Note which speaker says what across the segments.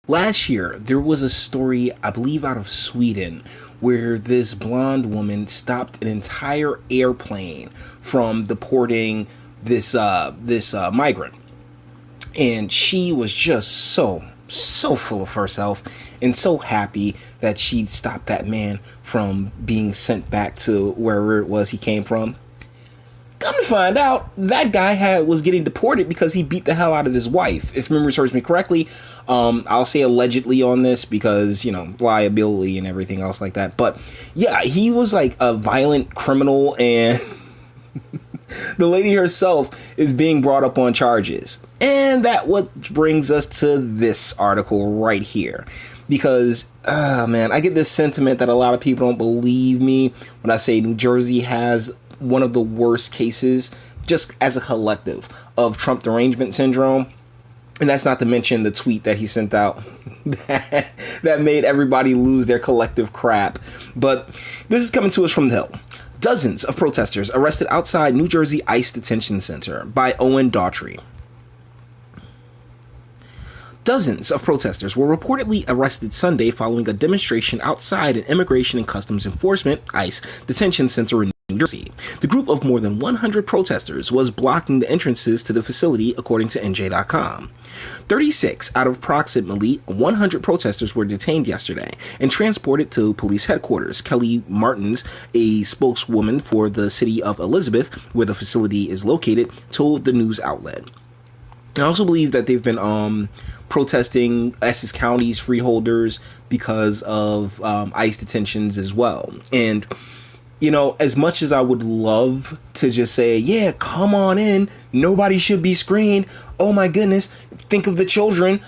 Speaker 1: Last year, there was a story, I believe, out of Sweden, where this blonde woman stopped an entire airplane from deporting this migrant, and she was just so full of herself and so happy that she stopped that man from being sent back to wherever it was he came from. Come to find out, that guy was getting deported because he beat the hell out of his wife. If memory serves me correctly, I'll say allegedly on this because, liability and everything else like that. But yeah, he was like a violent criminal, and the lady herself is being brought up on charges. And that what brings us to this article right here. Because, man, I get this sentiment that a lot of people don't believe me when I say New Jersey has one of the worst cases, just as a collective, of Trump derangement syndrome. And that's not to mention the tweet that he sent out that made everybody lose their collective crap. But this is coming to us from the Hill. Dozens of protesters arrested outside New Jersey ICE detention center by Owen Daughtry. Dozens of protesters were reportedly arrested Sunday following a demonstration outside an Immigration and Customs Enforcement ICE detention center in New Jersey. The group of more than 100 protesters was blocking the entrances to the facility, according to NJ.com. 36 out of approximately 100 protesters were detained yesterday and transported to police headquarters. Kelly Martins, a spokeswoman for the city of Elizabeth, where the facility is located, told the news outlet. I also believe that they've been protesting Essex County's freeholders because of ICE detentions as well. And as much as I would love to just say, yeah, come on in, nobody should be screened, oh my goodness, think of the children,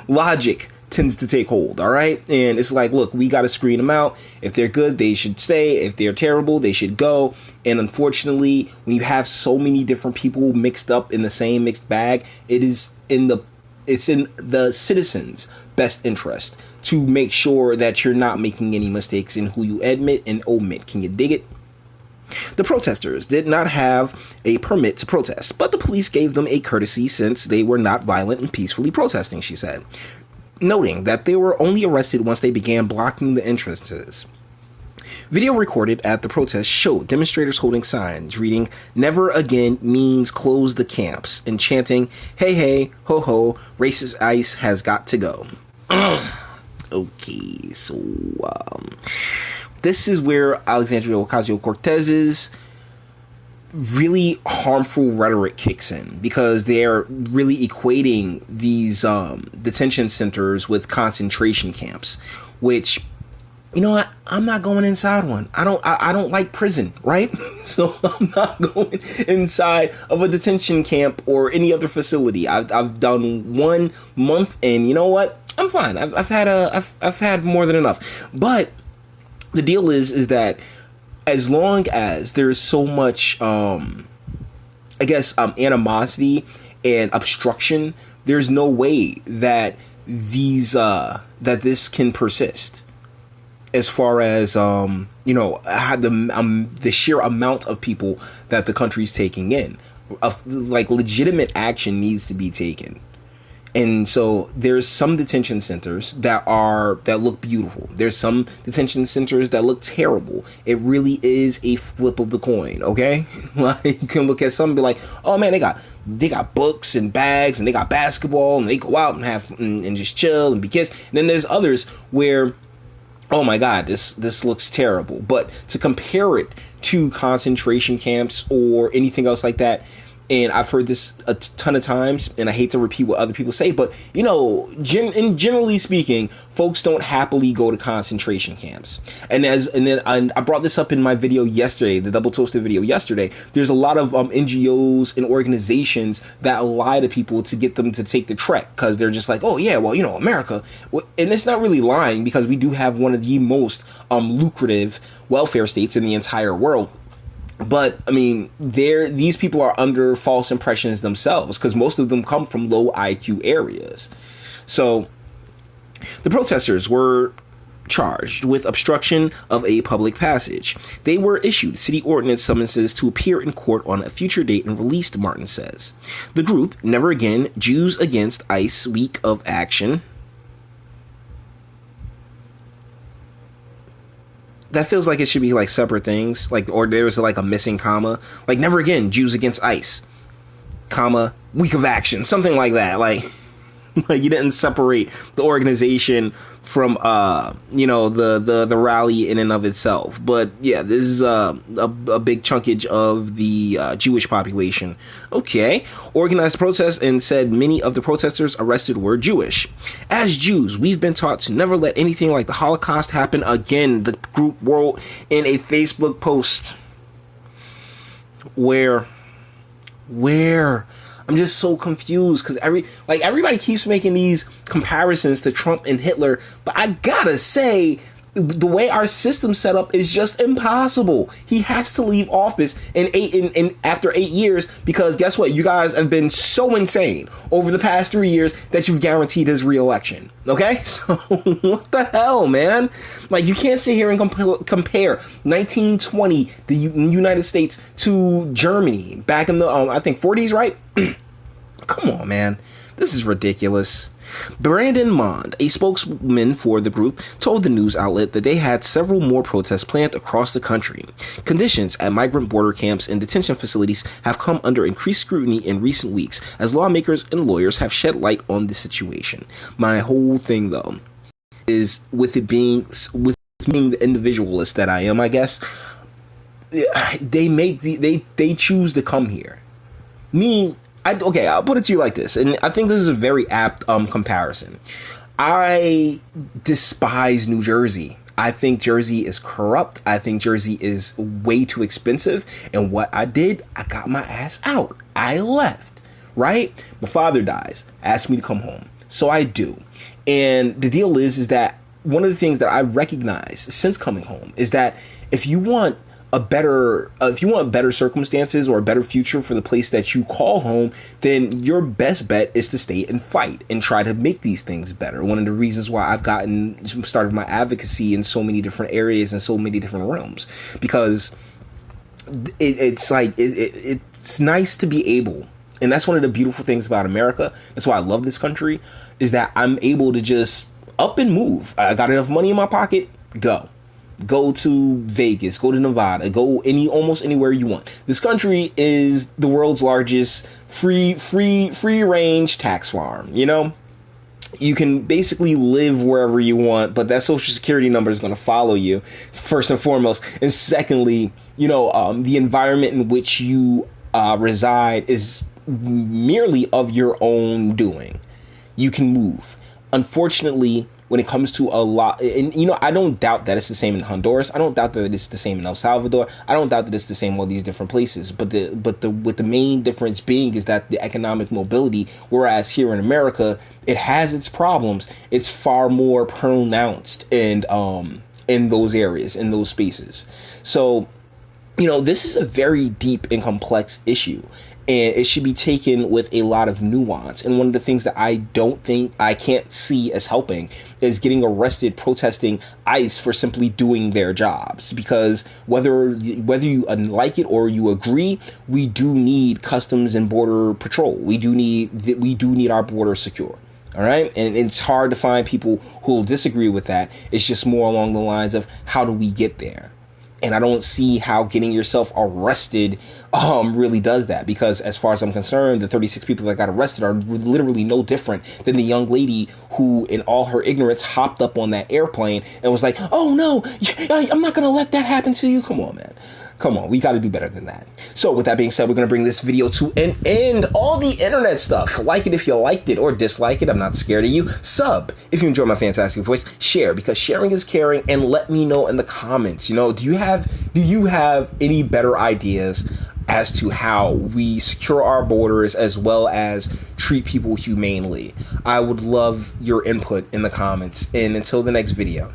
Speaker 1: logic tends to take hold, all right? And it's like, look, we got to screen them out. If they're good, they should stay. If they're terrible, they should go. And unfortunately, when you have so many different people mixed up in the same mixed bag, it's in the citizens' best interest to make sure that you're not making any mistakes in who you admit and omit. Can you dig it? The protesters did not have a permit to protest, but the police gave them a courtesy since they were not violent and peacefully protesting, she said, noting that they were only arrested once they began blocking the entrances. Video recorded at the protest showed demonstrators holding signs reading "Never Again" means close the camps, and chanting "Hey, hey, ho, ho, racist ICE has got to go." Okay, so this is where Alexandria Ocasio-Cortez's really harmful rhetoric kicks in, because they're really equating these detention centers with concentration camps, which, you know what? I'm not going inside one. I don't like prison, right? So I'm not going inside of a detention camp or any other facility. I've done 1 month, and you know what? I'm fine. I've had more than enough. But the deal is that as long as there's so much, animosity and obstruction, there's no way that this can persist. As far as the sheer amount of people that the country's taking in, legitimate action needs to be taken. And so there's some detention centers that look beautiful. There's some detention centers that look terrible. It really is a flip of the coin, okay? You can look at some and be like, oh man, they got books and bags, and they got basketball, and they go out and have and just chill and be kids. And then there's others where, oh my God, this looks terrible. But to compare it to concentration camps or anything else like that, and I've heard this a ton of times, and I hate to repeat what other people say, but generally speaking, folks don't happily go to concentration camps. And then I brought this up in my video yesterday, the Double Toasted video yesterday. There's a lot of NGOs and organizations that lie to people to get them to take the trek, because they're just like, oh yeah, well, America, and it's not really lying, because we do have one of the most lucrative welfare states in the entire world. But I mean, these people are under false impressions themselves, because most of them come from low IQ areas. So the protesters were charged with obstruction of a public passage. They were issued city ordinance summonses to appear in court on a future date and released, Martin says. The group, Never Again, Jews Against ICE Week of Action. That feels like it should be like separate things, like, or there's like a missing comma, like Never Again, Jews Against ICE, comma, Week of Action, something like that. Like you didn't separate the organization from the rally in and of itself. But yeah, this is a big chunkage of the Jewish population. Okay, organized protests and said many of the protesters arrested were Jewish. As Jews, we've been taught to never let anything like the Holocaust happen again, the group wrote in a Facebook post. Where I'm just so confused because everybody keeps making these comparisons to Trump and Hitler, but I gotta say, the way our system's set up is just impossible. He has to leave office after 8 years because guess what? You guys have been so insane over the past 3 years that you've guaranteed his reelection. Okay, so what the hell, man? Like, you can't sit here and compare 1920, the United States, to Germany back in the I think 40s, right? Come on, man. This is ridiculous. Brandon Mond, a spokesman for the group, told the news outlet that they had several more protests planned across the country. Conditions at migrant border camps and detention facilities have come under increased scrutiny in recent weeks as lawmakers and lawyers have shed light on the situation. My whole thing, though, is with being the individualist that I am, I guess, they choose to come here. Meaning, I'll put it to you like this, and I think this is a very apt comparison. I despise New Jersey. I think Jersey is corrupt. I think Jersey is way too expensive. And what I did, I got my ass out. I left, right? My father dies, asked me to come home. So I do. And the deal is that one of the things that I recognize since coming home is that if you want better circumstances or a better future for the place that you call home, then your best bet is to stay and fight and try to make these things better. One of the reasons why I've started my advocacy in so many different areas and so many different realms, because it's nice to be able, and that's one of the beautiful things about America. That's why I love this country, is that I'm able to just up and move. I got enough money in my pocket, go to Vegas, go to Nevada, go almost anywhere you want. This country is the world's largest free range tax farm. You know, you can basically live wherever you want, but that social security number is going to follow you first and foremost. And secondly, the environment in which you reside is merely of your own doing. You can move. Unfortunately, when it comes to a lot, and I don't doubt that it's the same in Honduras. I don't doubt that it's the same in El Salvador. I don't doubt that it's the same in all these different places. But the main difference being is that the economic mobility, whereas here in America, it has its problems. It's far more pronounced in those areas, in those spaces. So, this is a very deep and complex issue. And it should be taken with a lot of nuance. And one of the things that I can't see as helping is getting arrested protesting ICE for simply doing their jobs. Because whether you like it or you agree, we do need Customs and Border Patrol. We do need our border secure. All right. And it's hard to find people who will disagree with that. It's just more along the lines of, how do we get there? And I don't see how getting yourself arrested really does that, because as far as I'm concerned, the 36 people that got arrested are literally no different than the young lady who, in all her ignorance, hopped up on that airplane and was like, "Oh no, I'm not going to let that happen to you." Come on, man. Come on, we got to do better than that. So with that being said, we're going to bring this video to an end. All the internet stuff. Like it if you liked it, or dislike it. I'm not scared of you. Sub if you enjoy my fantastic voice. Share, because sharing is caring. And let me know in the comments, do you have any better ideas as to how we secure our borders as well as treat people humanely? I would love your input in the comments. And until the next video.